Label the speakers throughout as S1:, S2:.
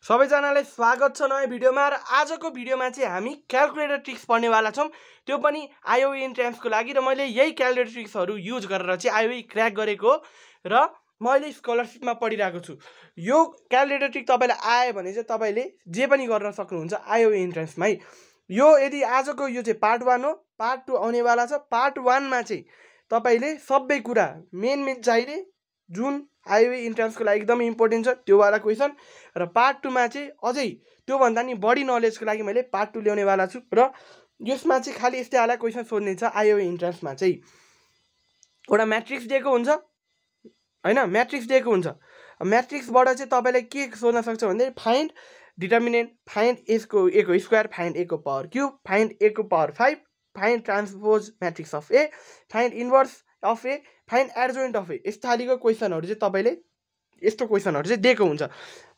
S1: सबैजनालाई स्वागत छ नयाँ भिडियोमा र आजको भिडियोमा चाहिँ हामी क्याल्कुलेटर ट्रिक्स पढ्नेवाला छौं। त्यो पनि आईओई इन्ट्रान्सको लागि र मैले यही क्याल्कुलेटर ट्रिक्सहरु युज गरेर चाहिँ आईओई क्र्याक गरेको र मैले स्कलरशिपमा पढिरहेको छु। यो क्याल्कुलेटर ट्रिक तपाईलाई आयो भने चाहिँ तपाईले जे पनि गर्न सक्नुहुन्छ आईओई इन्ट्रान्समा है। यो यदि आजको यो चाहिँ पार्ट 1 हो, पार्ट 2 आउनेवाला छ। पार्ट 1 मा चाहिँ तपाईले सबै कुरा मेन चाहिने जुन आईओई इन्ट्रान्सको लागि एकदमै इम्पोर्टेन्ट छ त्यो वाला क्वेशन र पार्ट 2 मा चाहिँ अझै त्यो भन्दा नि बढी नलेजको लागि मैले पार्ट 2 ल्याउने वाला छु र यसमा चाहिँ खाली यस्तै वाला क्वेशन सोध्ने छ। आईओई इन्ट्रान्समा चाहिँ एउटा म्याट्रिक्स दिएको हुन्छ हैन, म्याट्रिक्स दिएको हुन्छ। म्याट्रिक्सबाट चाहिँ तपाईले के सोध्न सक्छ भन्दै फाइन्ड डिटर्मिनेन्ट, फाइन्ड ए को स्क्वायर, फाइन्ड ए को पावर क्यूब, फाइन्ड ए को power 5, find transpose matrix of A, find inverse of A, find adjoint of A. यस्तो खालीको क्वेशनहरु चाहिँ तपाईले यस्तो क्वेशनहरु चाहिँ दिएको हुन्छ।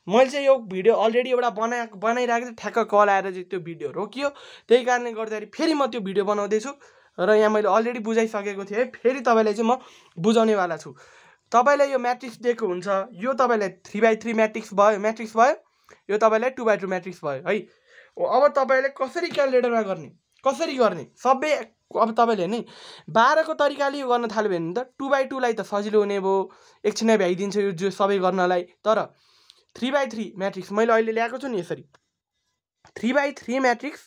S1: मैले चाहिँ यो भिडियो अलरेडी एउटा बनाइराखेको थिएँ, ठ्याक्क कल आएर चाहिँ त्यो भिडियो रोकियो। त्यही कारणले गर्दाखेरि फेरि म त्यो भिडियो बनाउँदै छु र यहाँ मैले अलरेडी बुझाइसकेको थिएँ। फेरि तपाईलाई चाहिँ म बुझाउने वाला छु। तपाईलाई यो म्याट्रिक्स दिएको हुन्छ, यो तपाईलाई 3x3 म्याट्रिक्स भयो, यो तपाईलाई 2x2 म्याट्रिक्स भयो है। अब तपाईले कसरी क्याल्कुलेटरमा गर्ने सबै अब तपाईले नि 12 को तरिकाले यो गर्न थाल्यो भने त 2x2 लाई त सजिलो हुने भयो, एकछिनै भ्याइदिन्छ यो जो सबै गर्नलाई। तर 3x3 म्याट्रिक्स मैले अहिले ल्याएको छु नि यसरी 3x3 म्याट्रिक्स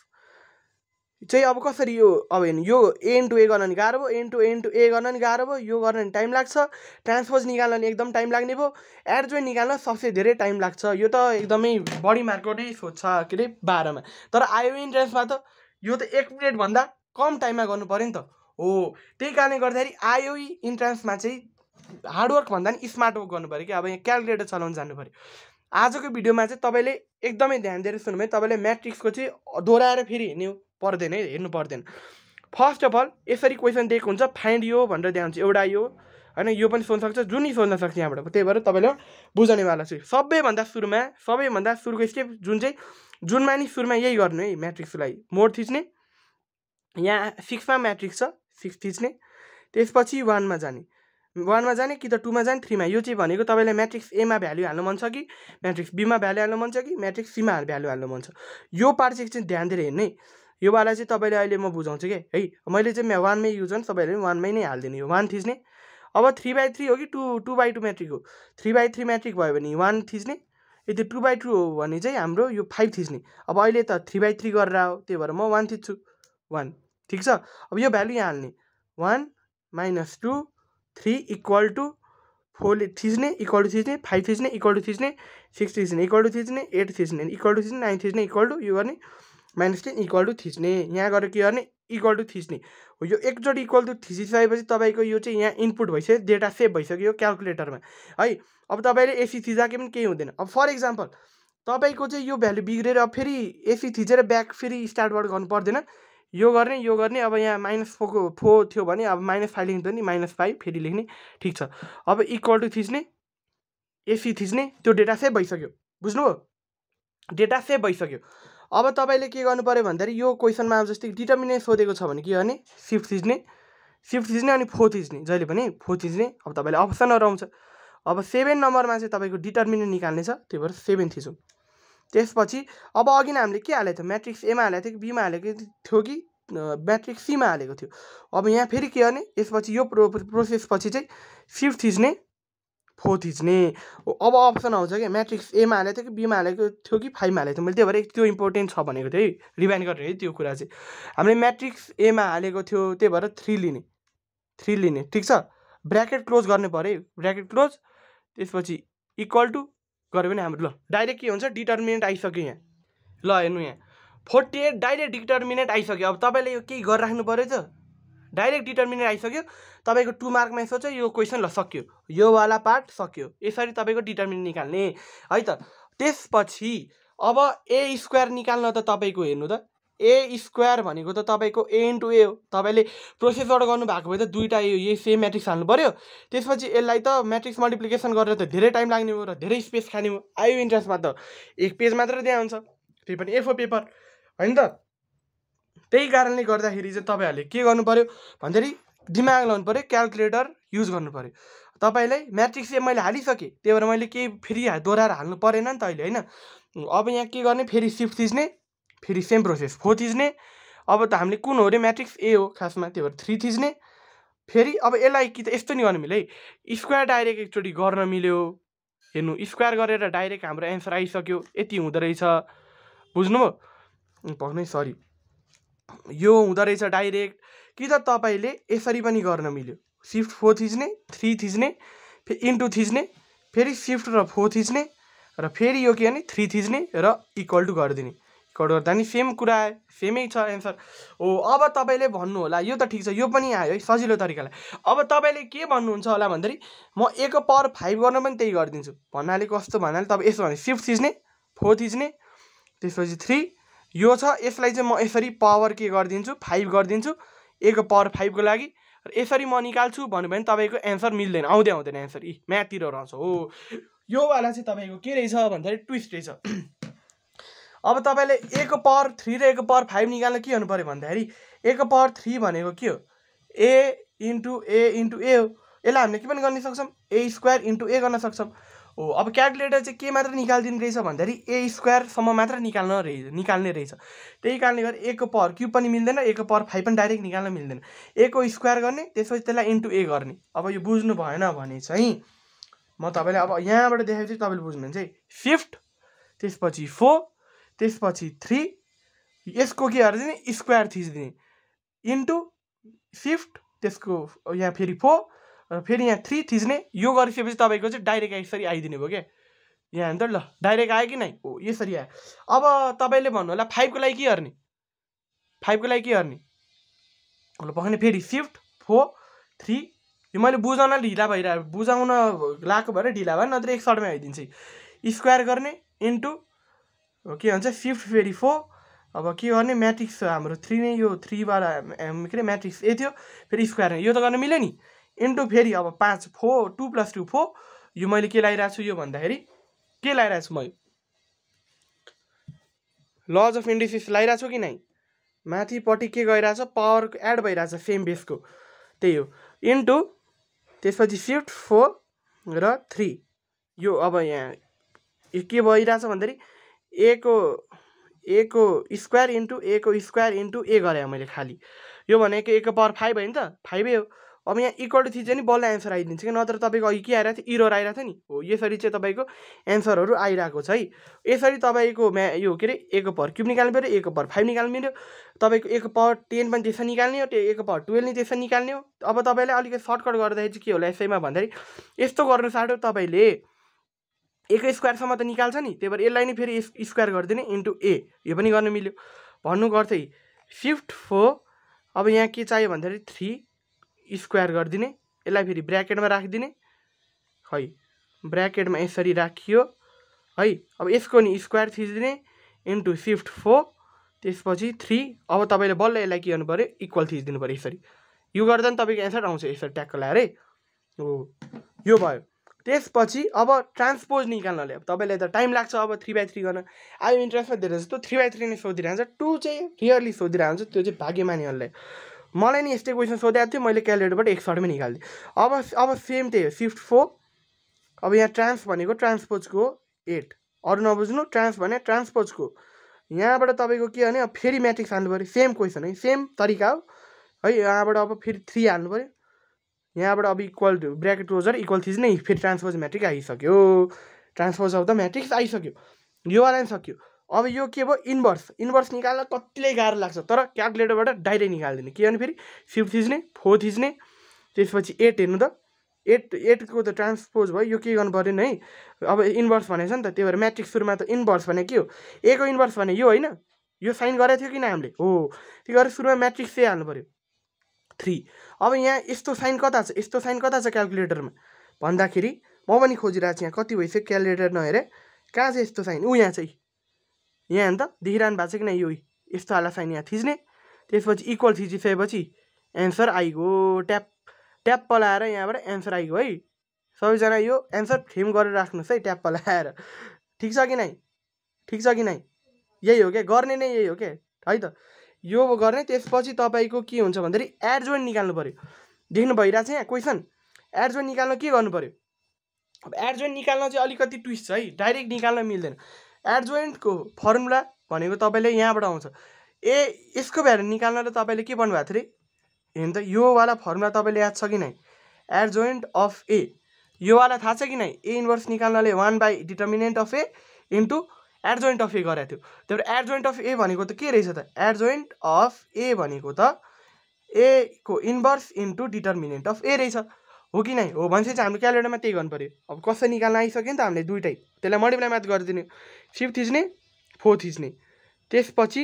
S1: चाहिँ अब कसरी यो अब हेर्नु, यो a * a गर्न नि गाह्रो भयो, a गर्न नि गाह्रो भयो, यो गर्न नि टाइम लाग्छ, ट्रान्सपोज निकाल्न नि एकदम टाइम लाग्ने भयो, एडजोइन्ट निकाल्न सबसे धेरै टाइम लाग्छ। यो त एकदमै बढी मार्कको नै सोध्छ के रे 12 मा। तर आईओई इन्ट्रान्समा त यो त 1 मिनेट भन्दा कम टाइममा गर्नु पर्यो नि त हो। त्यही कारणले गर्दाखेरि आईओई इन्ट्रान्समा चाहिँ हार्डवर्क भन्दा नि स्मार्ट वर्क गर्नु पर्यो कि। अब यहाँ क्याल्कुलेटर चलाउन जान्नु पर्यो। आजको भिडियोमा चाहिँ तपाईले एकदमै ध्यान दिएर सुन्नु भयो। तपाईले म्याट्रिक्सको चाहिँ दोहोऱ्याएर फेरि हेर्नु पर्दैन। फर्स्ट अफ अल यसरी क्वेशन दिएको हुन्छ, फाइन्ड यो भनेर दिएको हुन्छ, एउटा यो हैन, यो पनि सोध्न सक्छ, जुनै सोध्न सक्छ यहाँबाट। त्यही भएर तपाईले बुझाउने वाला छु। सबैभन्दा सुरुको स्टेप जुनमा नि सुरुमा यही गर्नु है। म्याट्रिक्सलाई मोड थिच्ने, यहाँ 6 मा म्याट्रिक्स छ 6 थिच्ने, त्यसपछि 1 मा जाने कि त 2 मा जाने 3 मा। यो चाहिँ भनेको तपाईलाई म्याट्रिक्स ए मा भ्यालु हाल्नु मन छ कि म्याट्रिक्स बी मा भ्यालु हाल्नु मन छ कि म्याट्रिक्स सी मा भ्यालु हाल्नु मन छ। यो पार्ट चाहिँ ध्यान दिएर हेर्नु है। यो वाला चाहिँ तपाईले अहिले म बुझाउँछु के है। मैले चाहिँ 1 मै युज गर्नु, तपाईहरुले 1 मै नै हाल्दिनु। यो 1 थिच्ने। अब 3x3 हो कि 2x2 म्याट्रिक हो। 3x3 म्याट्रिक भयो भने 1 थिच्ने, यदि 2x2 हो भने चाहिँ हाम्रो यो 5 थिच्ने। अब अहिले त 3x3 गरेर आयो, त्यही भएर म 1 थिच्छु 1, ठीक छ। अब यो भ्यालु यहाँ हाल्ने 1 - 2 3 = 4 थिच्ने, इक्वल टु थिच्ने, 5 थिच्ने, इक्वल टु थिच्ने, 6 थिच्ने, इक्वल टु थिच्ने, 8 थिच्ने, इक्वल टु थिच्ने, 9 थिच्ने, इक्वल टु यो गर्ने -10 इक्वल टु थिच्ने। यहाँ गएर के गर्ने इक्वल टु थिच्ने हो। यो एकचोटि इक्वल टु थिचिसकेपछि तपाईको यो चाहिँ यहाँ इनपुट भइसक्यो, डेटा सेभ भइसक्यो क्याल्कुलेटरमा है। अब तपाईले एसी थिचाके पनि केही हुँदैन। अब फर एक्जाम्पल तपाईको चाहिँ यो भ्यालु बिग्रेर अब फेरि एसी थिचेर ब्याक फेरि स्टार्टबाट गर्नु पर्दैन। यो गर्ने अब यहाँ -4 थियो भने अब -5 लेख्नु नि, -5 फेरि लेख्ने, ठीक छ। अब इक्वल टु थिच्ने, एसी थिच्ने, त्यो डेटा सेभ भइसक्यो। बुझ्नुभयो? डेटा सेभ भइसक्यो। अब तपाईले के गर्नु पर्यो भन्दाखेरि यो क्वेशनमा अब जस्तै डिटर्मिनेन्ट सोधेको छ भने के गर्ने, शिफ्ट थिच्ने अनि 4 थिच्ने, जहिले पनि 4 थिच्ने। अब तपाईले अप्सनहरु आउँछ। अब 7 नम्बरमा चाहिँ तपाईको डिटर्मिनेन्ट निकाल्ने छ, त्यही भएर 7 थिचौं। त्यसपछि अब अघि नै हामीले के हालेको थियो, म्याट्रिक्स ए मा हालेको थियो कि बी मा हालेको थियो कि म्याट्रिक्स सी मा हालेको थियो। अब यहाँ फेरि के गर्ने, यसपछि यो प्रोसेस पछि चाहिँ शिफ्ट थिच्ने 4 थिच्ने। अब अप्सन आउँछ के म्याट्रिक्स ए मा हालेको थियो कि बी मा हालेको थियो कि 5 मा हालेको थियो। मैले त्यही भएर त्यो इम्पोर्टेन्ट छ भनेको थिएँ है, रिभाइन्ड गरेर है। त्यो कुरा चाहिँ हामीले म्याट्रिक्स ए मा हालेको थियो, त्यही भएर 3 लिने, ठीक छ। ब्र्याकेट क्लोज गर्ने पर्यो, ब्र्याकेट क्लोज। त्यसपछि इक्वल टु गरे भने हाम्रो ल डाइरेक्ट के हुन्छ, डिटर्मिनेन्ट आइसक्यो यहाँ। ल हेर्नु यहाँ 48 डाइरेक्ट डिटर्मिनेन्ट आइसक्यो। अब तपाईले यो केही गरिराख्नु पर्यो त, डाइरेक्ट डिटर्मिनेन्ट आइसक्यो। तपाईको 2 मार्कमा सोच यो क्वेशन ल सक्यो, यो वाला पार्ट सक्यो। यसरी तपाईको डिटर्मिनेन्ट निकाल्ने है त। त्यसपछि अब ए स्क्वायर निकाल्न त तपाईको हेर्नु त, ए स्क्वायर भनेको त तपाईको a * a हो। तपाईले प्रोसेसबाट गर्नु भएको भए त दुईटा यो सेम म्याट्रिक्स हाल्नु पर्यो। त्यसपछि यसलाई त म्याट्रिक्स मल्टिप्लिकेसन गरेर त धेरै टाइम लाग्ने भयो र धेरै स्पेस खाने भयो। आईओई इन्ट्रान्समा त एक पेज मात्र दिया हुन्छ, त्यही पनि A4 पेपर हैन त। त्यही कारणले गर्दाखेरि चाहिँ तपाईहरुले के गर्नु पर्यो भन्दाखेरि दिमाग लाउनु पर्यो, क्याल्कुलेटर युज गर्नु पर्यो। तपाईँलाई म्याट्रिक्स ए मैले हालिसकेँ, त्यही भएर मैले केही फेरि दोहोऱ्याएर हाल्नु परेन नि त अहिले होइन। अब यहाँ के गर्ने, फेरि सिफ्ट थिच्ने, फेरि सेम प्रोसेस 4 थिच्ने। अब त हामीले कुन हो अरे, म्याट्रिक्स ए हो खासमा, त्यही भएर 3 थिच्ने। फेरि अब यसलाई कि त यस्तो नि गर्नु मिल्यो है, स्क्वायर डाइरेक्ट एकचोटि गर्न मिल्यो। हेर्नु, स्क्वायर गरेर डाइरेक्ट हाम्रो एन्सर आइसक्यो, यति हुँदो रहेछ, बुझ्नुभयो? भन्नु सरी, यो हुँदो रहेछ डाइरेक्ट। कि त तपाईँले यसरी पनि गर्न मिल्यो, सिफ्ट 4 थिच्ने, 3 थिच्ने, फेरि इन्टु थिच्ने, फेरि सिफ्ट र 4 थिच्ने, र फेरि यो के भने 3 थिच्ने र इक्वल टु गरिदिने। इक्वल गर्दा नि सेम कुरा आयो, सेमै छ एन्सर हो। अब तपाईँले भन्नु होला यो त ठिक छ, यो पनि आयो है सजिलो तरिकाले। अब तपाईँले के भन्नुहुन्छ होला भन्दाखेरि म a को पावर 5 गर्न पनि त्यही गरिदिन्छु भन्नाले कस्तो भन्नाले तपाईँ यसो भने सिफ्ट थिच्ने, 4 थिच्ने, त्यसपछि 3 यो छ, यसलाई चाहिँ म यसरी पावर के गरिदिन्छु, 5 गरिदिन्छु a को पावर 5 को लागि। र यसरी म निकाल्छु भन्यो भने तपाईँको एन्सर मिल्दैन, आउँदैन एन्सर, म्याथतिर रहन्छ हो। यो वाला चाहिँ तपाईँको के रहेछ भन्दाखेरि ट्विस्ट रहेछ। अब तपाईँले a को पावर 3 र a को पावर 5 निकाल्न के गर्नु पऱ्यो भन्दाखेरि a को पावर 3 भनेको के हो, a इन्टु a हो। यसलाई हामीले के पनि गर्न सक्छौँ, a स्क्वायर इन्टु a गर्न सक्छौँ हो। अब क्यालकुलेटर चाहिँ के मात्र निकालिदिने रहेछ भन्दाखेरि a स्क्वायरसम्म मात्र निकाल्ने रहेछ। त्यही कारणले गर्दा a को पावर क्युब पनि मिल्दैन, a को पावर 5 पनि डाइरेक्ट निकाल्न मिल्दैन। a को स्क्वायर गर्ने, त्यसपछि त्यसलाई इन्टु a गर्ने। अब यो बुझ्नु भएन भने चाहिँ म तपाईँलाई अब यहाँबाट देखाएपछि तपाईँले बुझ्नुहुन्छ है। सिफ्ट, त्यसपछि 4, त्यसपछि 3, यसको के गरिदिने, स्क्वायर थिचिदिने, इन्टु सिफ्ट, त्यसको यहाँ फेरि 4 र फेरि यहाँ 3 थिच्ने। यो गरिसकेपछि तपाईँको चाहिँ डाइरेक्ट यसरी आइदिने भयो क्या, यहाँ हेर्नु त ल, डाइरेक्ट आयो कि नै हो, यसरी आयो। अब तपाईँले भन्नु होला 5 को लागि के गर्ने, 5 को लागि के गर्ने भने फेरि सिफ्ट 4 3, यो मैले बुझाउन ढिला भइरहेको, बुझाउन लाएको भएर ढिला भयो, नत्र एक सर्टमै आइदिन्छ। स्क्वायर गर्ने इन्टु के भन्छ सिफ्ट फेरि 4, अब के गर्ने, म्याट्रिक्स हाम्रो 3 नै, यो 3 बाट के अरे म्याट्रिक्स ए थियो, फेरि स्क्वायर यो त गर्न मिल्यो नि, इन्टु फेरि अब 5 4 2 + 2 4। यो मैले के लगाइरहेको छु यो भन्दाखेरि के लगाइरहेको छु, मैले लज अफ इन्डिसेस लगाइरहेको छु कि नै, माथिपट्टि के गइरहेछ, पावर एड भइरहेछ सेम बेसको, त्यही हो, इन्टु त्यसपछि सिफ्ट 4 र 3। यो अब यहाँ के भइरहेछ भन्दाखेरि a को स्क्वायर इन्टु a को स्क्वायर इन्टु a गरेँ मैले खालि। यो भनेको a को पावर 5 भयो नि त, 5 हो। अब यहाँ इक्वल टु थिच्यो नि बल्ल एन्सर आइदिन्छ कि, नत्र तपाईँको अघि के आइरहेको थियो, इरर आइरहेको थियो नि हो। यसरी चाहिँ तपाईँको एन्सरहरू आइरहेको छ है। यसरी तपाईँको यो के अरे a को पावर क्युब निकाल्नु पऱ्यो, a को पावर 5 निकाल्नु मिल्यो, तपाईँको a को पावर 10 पनि त्यसरी निकाल्ने हो, a को पावर 12 नि त्यसरी निकाल्ने हो। अब तपाईँले अलिकति सर्टकट गर्दाखेरि चाहिँ के होला यसैमा भन्दाखेरि यस्तो गर्नु साह्रो, तपाईँले a को स्क्वायरसम्म त निकाल्छ नि, त्यही भएर यसलाई नै फेरि स्क्वायर गरिदिने इन्टु a, यो पनि गर्न मिल्यो। भन्नु गर्थै सिफ्ट 4, अब यहाँ के चाहियो भन्दाखेरि 3 स्क्वायर गरिदिने, यसलाई फेरि ब्र्याकेटमा राखिदिने है, ब्र्याकेटमा यसरी राखियो है। अब यसको नि स्क्वायर थिचिदिने इन्टु सिफ्ट 4, त्यसपछि 3। अब तपाईँले बल्ल यसलाई के गर्नु पऱ्यो, इक्वल थिचिदिनु पऱ्यो यसरी। यो गर्दा नि तपाईँको एन्सर आउँछ यसरी ट्याक्क लगाएर है हो। यो भयो। त्यसपछि अब ट्रान्सपोज निकाल्नले अब तपाईँलाई त टाइम लाग्छ। अब 3/3 गर्न आयो इन्ट्रेन्समा धेरै जस्तो 3/3 नै सोधिरहन्छ, 2 चाहिँ रियरली सोधिरहन्छ, त्यो चाहिँ भाग्यमानीहरूलाई। मलाई नि यस्तै क्वेसन सोधेको थियो, मैले क्यालकुलेटरबाट एक सर्टमै निकालिदिएँ। अब सेम त्यही हो, सिफ्ट 4। अब यहाँ ट्रान्स भनेको ट्रान्सपोजको 8, अरू नबुझ्नु, ट्रान्स भने ट्रान्सपोजको। यहाँबाट तपाईँको के भने अब फेरि म्याट्रिक्स हाल्नु पऱ्यो, सेम क्वेसन है, सेम तरिका हो है। यहाँबाट अब फेरि 3 हाल्नु पऱ्यो, यहाँबाट अब equal to bracket closure equal थिच्ने, फेरि ट्रान्सपोज म्याट्रिक्स आइसक्यो, ट्रान्सपोज अफ द म्याट्रिक्स आइसक्यो, यो वाला नि सक्यो। अब यो के भयो, इन्भर्स निकाल्न कतिले गाह्रो लाग्छ, तर क्यालकुलेटरबाट डाइरेक्ट निकालिदिने। के भने फेरि सिफ्ट थिच्ने, 4 थिच्ने, त्यसपछि 8 हेर्नु त, 8 को त ट्रान्सपोज भयो, यो के गर्नु पऱ्यो नि है। अब इन्भर्स भनेको छ नि त, त्यही भएर म्याट्रिक्स सुरुमा त इन्भर्स भने के हो, a को इन्भर्स भने यो होइन, यो साइन गरेको थियो कि न हामीले हो, त्यही गरेर सुरुमा म्याट्रिक्स a हाल्नु पऱ्यो 3। अब यहाँ यस्तो साइन कता छ, यस्तो साइन कता छ क्यालकुलेटरमा भन्दाखेरि म पनि खोजिरहेको छु, यहाँ कति भइसक्यो क्यालकुलेटर नहेरे, कहाँ छ यस्तो साइन, यहाँ चाहिँ यहाँ हेर्नु त, देखिरहनु भएको छ कि न, यो यस्तो वाला साइन यहाँ थिच्ने, त्यसपछि इक्वल थिचिसकेपछि एन्सर आइगयो, ट्याप लगाएर यहाँबाट एन्सर आइगयो है। सबैजना यो एन्सर फ्रेम गरेर राख्नुहोस् है, ट्याप लगाएर। ठिक छ कि नै, ठिक छ कि नै, यही हो क्या, गर्ने नै यही हो क्या है त, यो गर्ने। त्यसपछि तपाईँको के हुन्छ भन्दाखेरि एड जोइन्ट निकाल्नु पऱ्यो। देख्नु भइरहेको छ यहाँ क्वेसन, एडजोइन्ट निकाल्न के गर्नु पर्यो अब एडजोइन्ट निकाल्न चाहिँ अलिकति ट्विस्ट छ है डाइरेक्ट निकाल्न मिल्दैन एडजोइन्टको फर्मुला भनेको तपाईँले यहाँबाट आउँछ यसको भ्यालु निकाल्न तपाईँले के भन्नुभएको थियो रे हेर्नु त यो वाला फर्मुला तपाईँले याद छ कि नै एडजोइन्ट अफ ए यो वाला थाहा छ कि नै ए इन्भर्स निकाल्नले 1/डिटर्मिनेन्ट of A into adjoint of A गरेको थियो त्यही भएर एडजोइन्ट अफ ए भनेको त के रहेछ त एडजोइन्ट अफ ए भनेको त ए को इन्भर्स इन्टु डिटर्मिनेन्ट अफ ए रहेछ हो कि नै हो भनेपछि चाहिँ हाम्रो क्यालकुलेटरमा त्यही गर्नु पर्यो अब कसरी निकाल्न आइसक्यो नि त हामीले दुइटै त्यसलाई मल्टिप्लाई मात्र गरिदिने 5 थिच्ने 4 थिच्ने त्यसपछि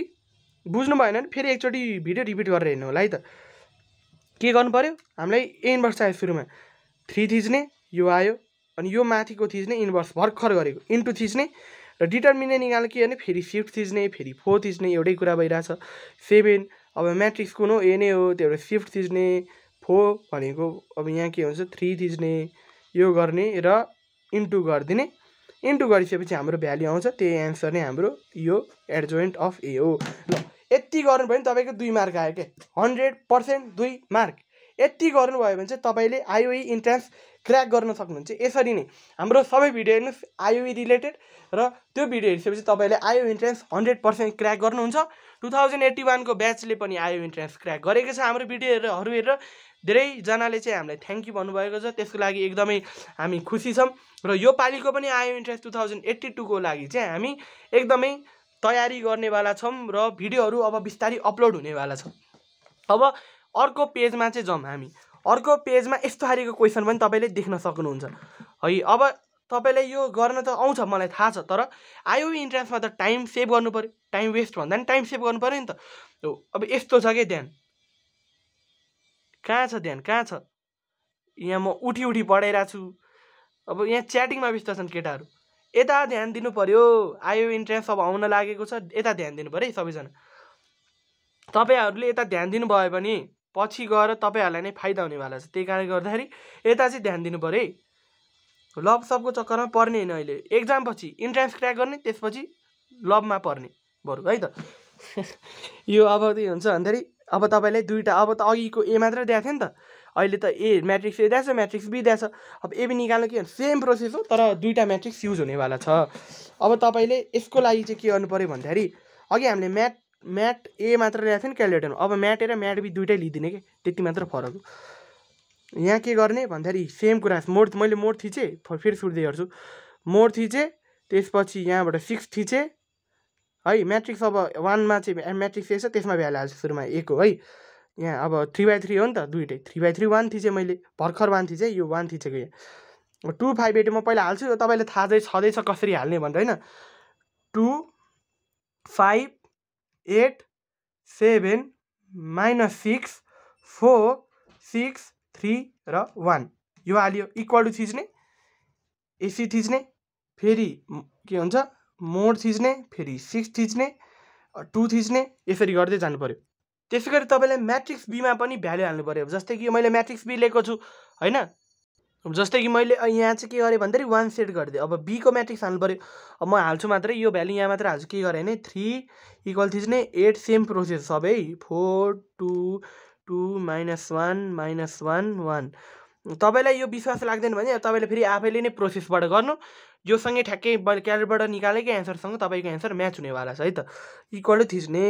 S1: बुझ्नु भएन भने फेरि एकचोटि भिडियो रिपिट गरेर हेर्नु होला है त के गर्नु पर्यो हामीलाई ए इन्भर्स चाहियो सुरुमा 3 थिच्ने यो आयो अनि यो माथिको थिच्ने इन्भर्स भर्खर गरेको इन्टु थिच्ने र डिटर्मिनेन्ट निकाल्न के गर्ने फेरि 5 थिच्ने फेरि 4 थिच्ने एउटै कुरा भइरहेछ 7 अब म्याट्रिक्स कुन हो ए नै हो त्यो एउटा 5 थिच्ने 4 भनेको अब यहाँ के हुन्छ 3 थिच्ने यो गर्ने र इन्टु गरिदिने इन्टु गरिसकेपछि हाम्रो भ्याल्यु आउँछ त्यही एन्सर नै हाम्रो यो एडजोइन्ट अफ ए हो ल यति गर्नुभयो भने तपाईँको 2 मार्क आयो के 100% 2 मार्क यति गर्नुभयो भने चाहिँ तपाईँले आइओई इन्ट्रान्स क्र्याक गर्न सक्नुहुन्छ यसरी नै हाम्रो सबै भिडियो हेर्नुहोस् आइओई रिलेटेड र त्यो भिडियो हेरिसकेपछि तपाईँले आइओ इन्ट्रान्स 100% क्र्याक गर्नुहुन्छ 2081 को ब्याचले पनि आइओ इन्ट्रान्स क्र्याक गरेको छ हाम्रो भिडियोहरू हेरेर धेरैजनाले चाहिँ हामीलाई थ्याङ्क यू भन्नुभएको छ त्यसको लागि एकदमै हामी खुसी छौँ र यो पालिको पनि आइओ इन्ट्रान्स 2082 को लागि चाहिँ हामी एकदमै तयारी गर्नेवाला छौँ र भिडियोहरू अब बिस्तारै अपलोड हुनेवाला छ अब अर्को पेजमा चाहिँ जाउँ हामी अर्को पेजमा यस्तो खालको क्वेसन पनि तपाईँले देख्न सक्नुहुन्छ है अब तपाईँलाई यो गर्न त आउँछ मलाई थाहा छ तर आइओई इन्ट्रान्समा त टाइम सेभ गर्नु पर्यो टाइम वेस्ट भन्दा नि टाइम सेभ गर्नु पर्यो नि त अब यस्तो छ के ध्यान कहाँ छ ध्यान कहाँ छ यहाँ म उठी पढाइरहेको छु अब यहाँ च्याटिङमा व्यस्त छन् केटाहरू यता ध्यान दिनु पर्यो आइओई इन्ट्रान्स अब आउन लागेको छ यता ध्यान दिनु पर्यो है सबैजना तपाईँहरूले यता ध्यान दिनुभयो भने पछि गएर तपाईँहरूलाई नै फाइदा हुनेवाला छ त्यही कारणले गर्दाखेरि यता चाहिँ ध्यान दिनु पर्यो है लभ सबको चक्करमा पर्ने होइन अहिले एक्जाम पछि इन्ट्रान्स क्र्याक गर्ने त्यसपछि लभमा पर्ने बरु है त यो अब के हुन्छ भन्दाखेरि अब तपाईँलाई दुईवटा अब त अघिको ए मात्र दिएको थियो नि त अहिले त ए म्याट्रिक्स ए दिएको छ म्याट्रिक्स बी दिएको छ अब एबी निकाल्नु के भन्छ सेम प्रोसेस हो तर दुईवटा म्याट्रिक्स युज हुनेवाला छ अब तपाईँले यसको लागि चाहिँ के गर्नु पऱ्यो भन्दाखेरि अघि हामीले म्याट ए मात्र ल्याएको थियो नि क्यालकुलेटरमा अब म्याट ए र म्याट बी दुइटै लिइदिने कि त्यति मात्र फरक हो यहाँ के गर्ने भन्दाखेरि सेम कुरा मैले मोड थिचेँ फेरि सुर्दै गर्छु मोड थिचेँ त्यसपछि यहाँबाट 6 थिचेँ है म्याट्रिक्स अब 1मा चाहिँ म्याट्रिक्स ए छ त्यसमा भ्यालु हाल्छु सुरुमा ए को है यहाँ अब 3/3 हो नि त दुइटै 3/3 1 थिचेँ मैले भर्खर 1 थिचेँ यो 1 थिचेको यहाँ 2 5 8 म पहिला हाल्छु तपाईँले थाहा चाहिँ छँदैछ कसरी हाल्ने भनेर होइन 2 5 8 7 -6 4 6 3 र 1 यो हाल्यो इक्वल टु थिच्ने एसी थिच्ने फेरि के हुन्छ मोड थिच्ने फेरि 6 थिच्ने 2 थिच्ने यसरी गर्दै जानु पर्यो त्यसै गरी तपाईँले म्याट्रिक्स बीमा पनि भ्यालु हाल्नु पर्यो जस्तै कि मैले म्याट्रिक्स बी लिएको छु होइन जस्तै कि मैले यहाँ चाहिँ के गरेँ भन्दाखेरि 1 सेट गरिदिएँ अब बी को म्याट्रिक्स हाल्नु पर्यो अब म हाल्छु मात्रै यो भ्यालु यहाँ मात्र हाल्छु के गरेँ भने 3 इक्वल थिच्ने 8 सेम प्रोसेस सबै 4 2 2 -1 -1 1 तपाईँलाई यो विश्वास लाग्दैन भने तपाईँले फेरि आफैले नै प्रोसेसबाट गर्नु योसँगै ठ्याक्कै क्यालकुलेटरबाट निकालेकै एन्सरसँग तपाईँको एन्सर म्याच हुनेवाला छ है त इक्वल टु थिच्ने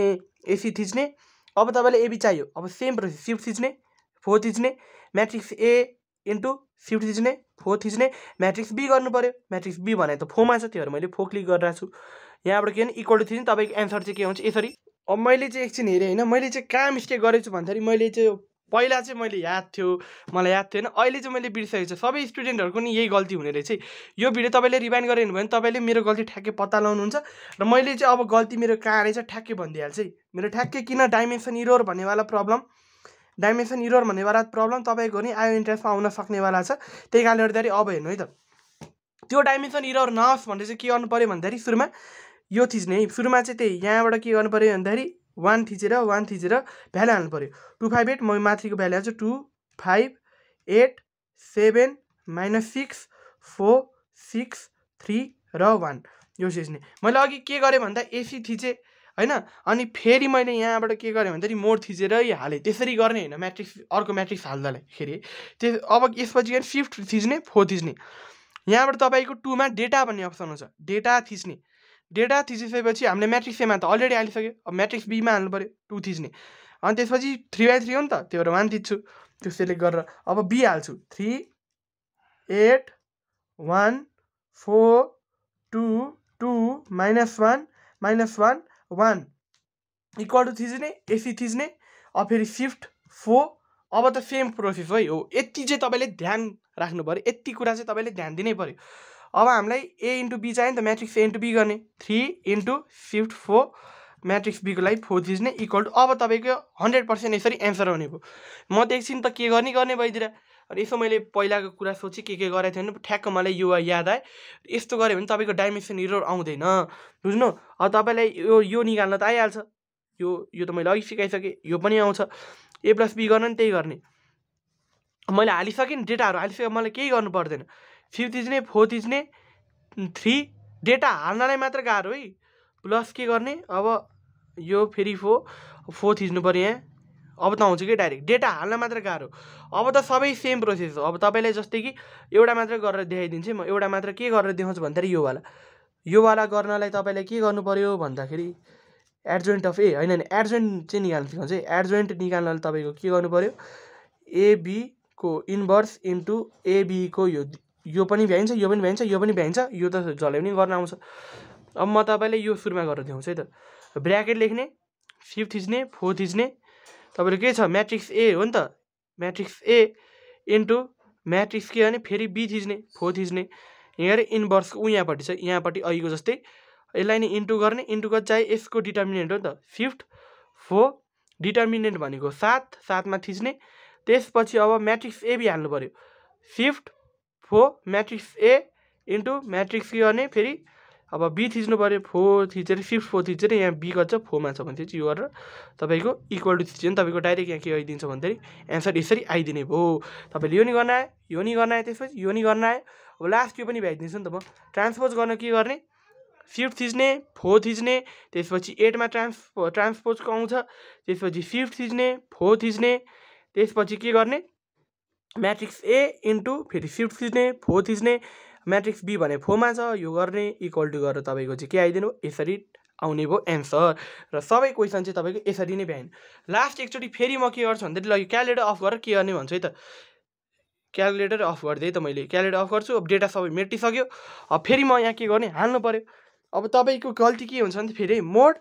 S1: एसी थिच्ने अब तपाईँलाई एबी चाहियो अब सेम प्रोसेस सिफ्ट थिच्ने 4 थिच्ने म्याट्रिक्स ए इन्टु सिफ्ट थिच्ने 4 थिच्ने म्याट्रिक्स बी गर्नु पर्यो म्याट्रिक्स बी भने त 4 मा छ त्यही भएर मैले 4 क्लिक गरिरहेको छु यहाँबाट के भने इक्वल टु थिच्ने तपाईँको एन्सर चाहिँ के हुन्छ यसरी अब मैले चाहिँ एकछिन हेरेँ होइन मैले चाहिँ कहाँ मिस्टेक गरेको छु भन्दाखेरि मैले चाहिँ पहिला चाहिँ मैले मलाई याद थिएन अहिले चाहिँ मैले बिर्सेको छु सबै स्टुडेन्टहरूको नि यही गल्ती हुने रहेछ यो भिडियो तपाईँले रिभाइन्ड गरिनु भयो भने तपाईँले मेरो गल्ती ठ्याक्कै पत्ता लगाउनुहुन्छ र मैले चाहिँ अब गल्ती मेरो कहाँ रहेछ ठ्याक्कै भनिदिइहाल्छु है मेरो ठ्याक्कै किन डाइमेन्सन इरोर भन्नेवाला प्रब्लम तपाईँको नि आइओ इन्ट्रान्समा आउन सक्नेवाला छ त्यही कारणले गर्दाखेरि अब हेर्नु है त त्यो डाइमेन्सन इरोर नहोस् भनेर चाहिँ के गर्नु पऱ्यो भन्दाखेरि सुरुमा यो थिच्ने है सुरुमा चाहिँ त्यही यहाँबाट के गर्नु पऱ्यो भन्दाखेरि 1 थिचेर भ्यालु हाल्नु पऱ्यो 2 5 8 म माथिको भ्यालु हाल्छु 2 5 8 7 -6 4 6 3 र 1 यो थिच्ने मैले अघि के गरेँ भन्दा एसी थिचेँ हैन। अनि फेरि मैले यहाँबाट के गरेँ भन्दाखेरि मोड थिचेरै हालेँ। त्यसरी गर्ने होइन, म्याट्रिक्स अर्को म्याट्रिक्स हाल्दाखेरि अब यसपछि गएर शिफ्ट थिच्ने 4 थिच्ने। यहाँबाट तपाईँको 2 मा डेटा भन्ने अप्सन हुन्छ, डेटा थिच्ने। डेटा थिचिसकेपछि हामीले म्याट्रिक्स एमा त अलरेडी हालिसक्यो, अब म्याट्रिक्स बीमा हाल्नु पऱ्यो 2 थिच्ने। अनि त्यसपछि 3/3 हो नि त, त्यही भएर 1 थिच्छु त्यो सेलेक्ट गरेर। अब बी हाल्छु 3 8 1 4 2 2 -1 -1 1 इक्वल टु थिच्ने एसी थिच्ने। अब फेरि शिफ्ट 4। अब त सेम प्रोसेस है हो। यति चाहिँ तपाईँले ध्यान राख्नु पऱ्यो, यति कुरा चाहिँ तपाईँले ध्यान दिनै पऱ्यो। अब हामीलाई ए इन्टु बी चाहियो नि त, म्याट्रिक्स ए इन्टु बी गर्ने 3 इन्टु शिफ्ट 4 म्याट्रिक्स बीको लागि 4 थिच्ने इक्वल टु। अब तपाईँको 100% यसरी एन्सर आउने भयो। म त एकछिन त के गर्ने भइदिएर अनि यसो मैले पहिलाको कुरा सोचेँ के गरेको थिएँ भने ठ्याक्क मलाई यो याद आयो। यस्तो गऱ्यो भने तपाईँको डाइमेन्सन एरर आउँदैन, बुझ्नु। अब तपाईँलाई यो निकाल्न त आइहाल्छ, यो त मैले अघि सिकाइसकेँ। यो पनि आउँछ, ए प्लस बी गर्न नि त्यही गर्ने। मैले हालिसकेँ नि, डेटाहरू हालिसकेँ, मलाई केही गर्नु पर्दैन। 5 थिच्ने 4 थिच्ने 3 डेटा हाल्नलाई मात्र गाह्रो है। प्लस के गर्ने, अब यो फेरि 4 थिच्नु पऱ्यो यहाँ। अब त आउँछ कि डाइरेक्ट, डेटा हाल्न मात्र गाह्रो। अब त सबै सेम प्रोसेस हो। अब तपाईँलाई जस्तै कि एउटा मात्र गरेर देखाइदिन्छु म, एउटा मात्र के गरेर देखाउँछु भन्दाखेरि योवाला गर्नलाई तपाईँलाई के गर्नु पऱ्यो भन्दाखेरि एडजोइन्ट अफ ए होइन, एडजोइन्ट चाहिँ निकाल्नु सिकाउँछ है। एडजोइन्ट निकाल्नलाई तपाईँको के गर्नु पऱ्यो, एबीको इन्भर्स इन्टु एबीको यो पनि भ्याइन्छ, यो पनि भ्याइन्छ, यो पनि भ्याइन्छ, यो त जसले पनि गर्न आउँछ। अब म तपाईँलाई यो सुरुमा गरेर देखाउँछु है त। ब्र्याकेट लेख्ने 5 थिच्ने 4 थिच्ने तपाईँले के छ म्याट्रिक्स ए हो नि त, म्याट्रिक्स ए इन्टु म्याट्रिक्स के भने फेरि बी थिच्ने 4 थिच्ने। यहाँ इन्भर्स यहाँपट्टि छ, यहाँपट्टि अघिको जस्तै यसलाई नि इन्टु गर्ने। इन्टु कति चाहियो, यसको डिटर्मिनेन्ट हो नि त शिफ्ट 4 डिटर्मिनेन्ट भनेको 7 मा थिच्ने। त्यसपछि अब म्याट्रिक्स एबी हाल्नु पऱ्यो, shift 4 matrix A into matrix के गर्ने फेरि अब बी थिच्नु पऱ्यो, 4 थिचेर शिफ्ट 4 थिचेर यहाँ बी कति छ 4 मा छ भने चाहिँ यो गरेर तपाईँको इक्वल टु थिच्यो भने तपाईँको डाइरेक्ट यहाँ के आइदिन्छ भन्दाखेरि एन्सर यसरी आइदिने भयो। तपाईँले यो नि गर्न आयो, यो नि गर्न आयो, त्यसपछि यो नि गर्न आयो। अब लास्ट यो पनि भ्याइदिन्छु नि त म। ट्रान्सपोज गर्न के गर्ने, शिफ्ट थिच्ने 4 थिच्ने, त्यसपछि 8 मा ट्रान्सपोजको आउँछ, त्यसपछि शिफ्ट थिच्ने 4 थिच्ने, त्यसपछि के गर्ने म्याट्रिक्स ए इन्टु फेरि शिफ्ट थिच्ने 4 थिच्ने, म्याट्रिक्स बी भने 4 मा छ, यो गर्ने इक्वल टु गरेर तपाईँको चाहिँ के आइदिनु यसरी आउने भयो एन्सर। र सबै क्वेसन चाहिँ तपाईँको यसरी नै भ्याइन। लास्ट एकचोटि फेरि म के गर्छु भन्दाखेरि ल क्यालकुलेटर अफ गरेर के गर्ने भन्छु है त। क्यालकुलेटर अफ गरिदिएँ त मैले, क्यालकुलेटर अफ गर्छु। अब डेटा सबै मेटिसक्यो। अब फेरि म यहाँ के गर्ने हाल्नु पऱ्यो। अब तपाईँको गल्ती के हुन्छ भने फेरि मोड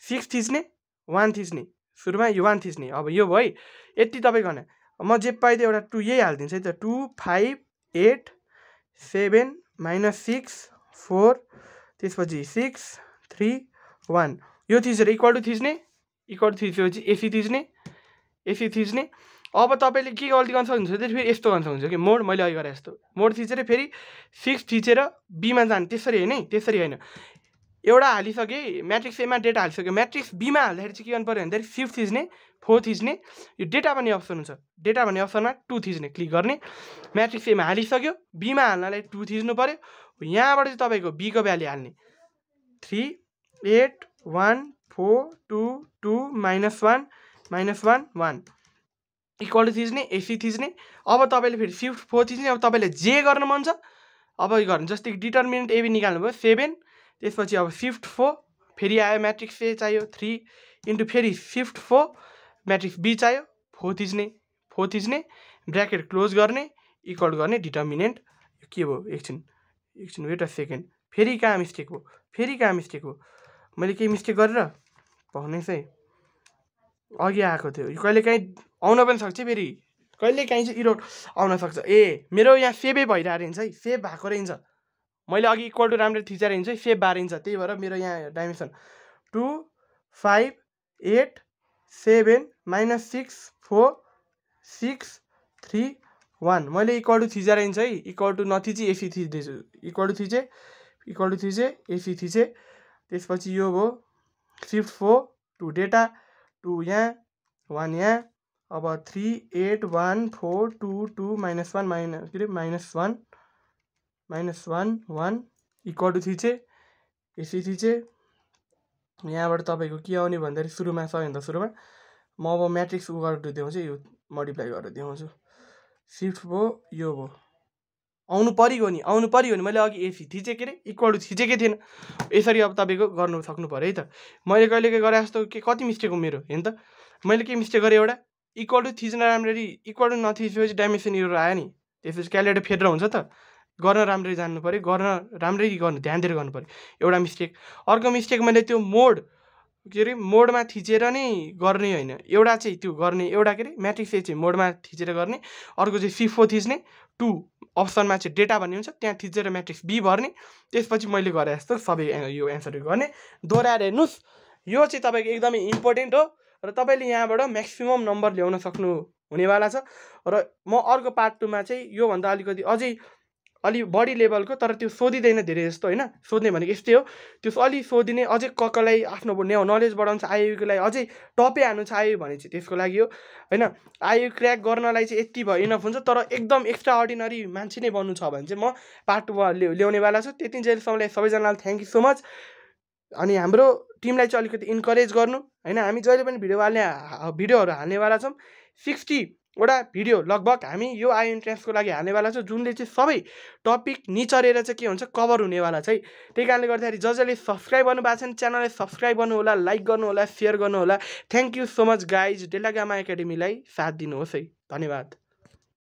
S1: 6 थिच्ने 1 थिच्ने, सुरुमा यो 1 थिच्ने। अब यो भयो है, यति तपाईँ गर्ने। म जे पाइदिएँ एउटा 2 यही हालिदिन्छु है त। 2 5 8 7 -6 4 त्यसपछि 6 3 1 यो थिचेर इक्वल टु थिच्ने, इक्वल टु थिचेपछि एसी थिच्ने। अब तपाईँले के गल्ती गर्न सक्नुहुन्छ फेरि यस्तो गर्न सक्नुहुन्छ कि मोड मैले अघि गरेँ यस्तो मोड थिचेर फेरि 6 थिचेर बीमा जाने, त्यसरी होइन है, त्यसरी होइन। एउटा हालिसकेँ म्याट्रिक्स एमा डेटा हालिसक्यो, म्याट्रिक्स बीमा हाल्दाखेरि चाहिँ के गर्नु पऱ्यो भन्दाखेरि 5 थिच्ने 4 थिच्ने, यो डेटा भन्ने अप्सन हुन्छ, डेटा भन्ने अप्सनमा 2 थिच्ने क्लिक गर्ने। म्याट्रिक्स एमा हालिसक्यो, बीमा हाल्नलाई 2 थिच्नु पऱ्यो। यहाँबाट चाहिँ तपाईँको बीको भ्याल्यु हाल्ने 3 8 1 4 2 2 -1 -1 1 इक्वल टु थिच्ने एसी थिच्ने। अब तपाईँले फेरि शिफ्ट 4 थिच्ने। अब तपाईँले जे गर्न मन छ अब गर्नु, जस्तै डिटर्मिनेन्ट एबी निकाल्नु भयो 7, त्यसपछि अब शिफ्ट 4 फेरि आयो म्याट्रिक्स ए चाहियो 3 इन्टु फेरि शिफ्ट 4 म्याट्रिक्स बी चाहियो 4 थिच्ने ब्र्याकेट क्लोज गर्ने इक्वल गर्ने डिटर्मिनेन्ट के भयो। एकछिन वेट अ सेकेन्ड, फेरि कहाँ मिस्टेक भयो, मैले केही मिस्टेक गरेर पाउनेछ है, अघि आएको थियो। यो कहिलेकाहीँ आउन पनि सक्छ, फेरि कहिलेकाहीँ चाहिँ इरोड आउन सक्छ। ए मेरो यहाँ सेभै भइरहेको रहेछ है, सेभ भएको रहेछ, मैले अघि इक्वल टु राम्रो थिचेर हिँड्छु है, सेभ भएको रहेछ। त्यही भएर मेरो यहाँ डाइमेन्सन 2 5 8 7 -6 4 6 3 1 मैले इक्वल टु थिचेर हिँड्छु है, इक्वल टु नथिची एसी थिच्दैछु, इक्वल टु थिचे एसी थिचे। त्यसपछि यो भयो शिफ्ट 4 2 डेटा 2 यहाँ 1 यहाँ। अब 3 8 1 4 2 2 -1 -1 1 इक्वल टु थिचे एसी थिचे। यहाँबाट तपाईँको के आउने भन्दाखेरि सुरुमा सबैभन्दा सुरुमा म अब म्याट्रिक्स उ गरेर देखाउँछु, यो मल्टिप्लाई गरेर देखाउँछु। सिफ्ट भयो, यो भयो, आउनु परिगयो नि मैले अघि एसी थिचेको अरे इक्वल टु थिचेकै थिएन। यसरी अब तपाईँको गर्नु सक्नु पऱ्यो है त। मैले कहिले गरे जस्तो के कति मिस्टेक हो मेरो हेर्नु त। मैले के मिस्टेक गरेँ, एउटा इक्वल टु थिच्न राम्ररी इक्वल टु नथिचेपछि डाइमेन्सन एरर आयो नि, त्यसपछि क्यालकुलेटर फेरेर हुन्छ त। गर्न राम्ररी जान्नु पऱ्यो, गर्न राम्ररी गर्नु, ध्यान दिएर गर्नु पऱ्यो, एउटा मिस्टेक। अर्को मिस्टेक मैले त्यो मोड के अरे मोडमा थिचेर नै गर्ने होइन, एउटा चाहिँ त्यो गर्ने, एउटा के अरे म्याट्रिक्स चाहिँ मोडमा थिचेर गर्ने, अर्को चाहिँ C4 थिच्ने, 2 अप्सनमा चाहिँ डेटा भन्ने हुन्छ त्यहाँ थिचेर म्याट्रिक्स बी भर्ने। त्यसपछि मैले गरे जस्तो सबै यो एन्सरहरू गर्ने, दोहोऱ्याएर हेर्नुहोस्। यो चाहिँ तपाईँको एकदमै इम्पोर्टेन्ट हो र तपाईँले यहाँबाट म्याक्सिमम नम्बर ल्याउन सक्नु हुनेवाला छ। र म अर्को पार्ट 2 मा चाहिँ योभन्दा अलिकति अझै अलि बढी लेभलको, तर त्यो सोधिँदैन धेरै जस्तो होइन, सोध्ने भनेको यस्तै हो, त्यो अलि सोधिने अझै कसलाई आफ्नो नलेज बढाउनु छ, आइयुको लागि अझै टपै हान्नु छ आइयु भने चाहिँ त्यसको लागि हो होइन। आइयु क्र्याक गर्नलाई चाहिँ यति भयो इनफ हुन्छ, तर एकदम एक्स्ट्रा अर्डिनरी मान्छे नै बन्नु छ भने चाहिँ म पार्ट 2 ल्याउनेवाला छु। त्यति जेलसम्मलाई सबैजनालाई थ्याङ्क यू सो मच। अनि हाम्रो टिमलाई चाहिँ अलिकति इन्करेज गर्नु होइन, हामी जहिले पनि भिडियोहरू हाल्नेवाला छौँ। 60वटा भिडियो लगभग हामी यो आइओ इन्ट्रान्सको लागि हाल्नेवाला छौँ, जुनले चाहिँ सबै टपिक निचरेर चाहिँ के हुन्छ कभर हुनेवाला छ है। त्यही कारणले गर्दाखेरि जसले सब्सक्राइब गर्नु भएको छैन च्यानललाई सब्सक्राइब गर्नु होला, लाइक गर्नु होला, सेयर गर्नु होला। Thank you so much guys. Delta Gamma एकाडेमीलाई साथ दिनुहोस् है, धन्यवाद।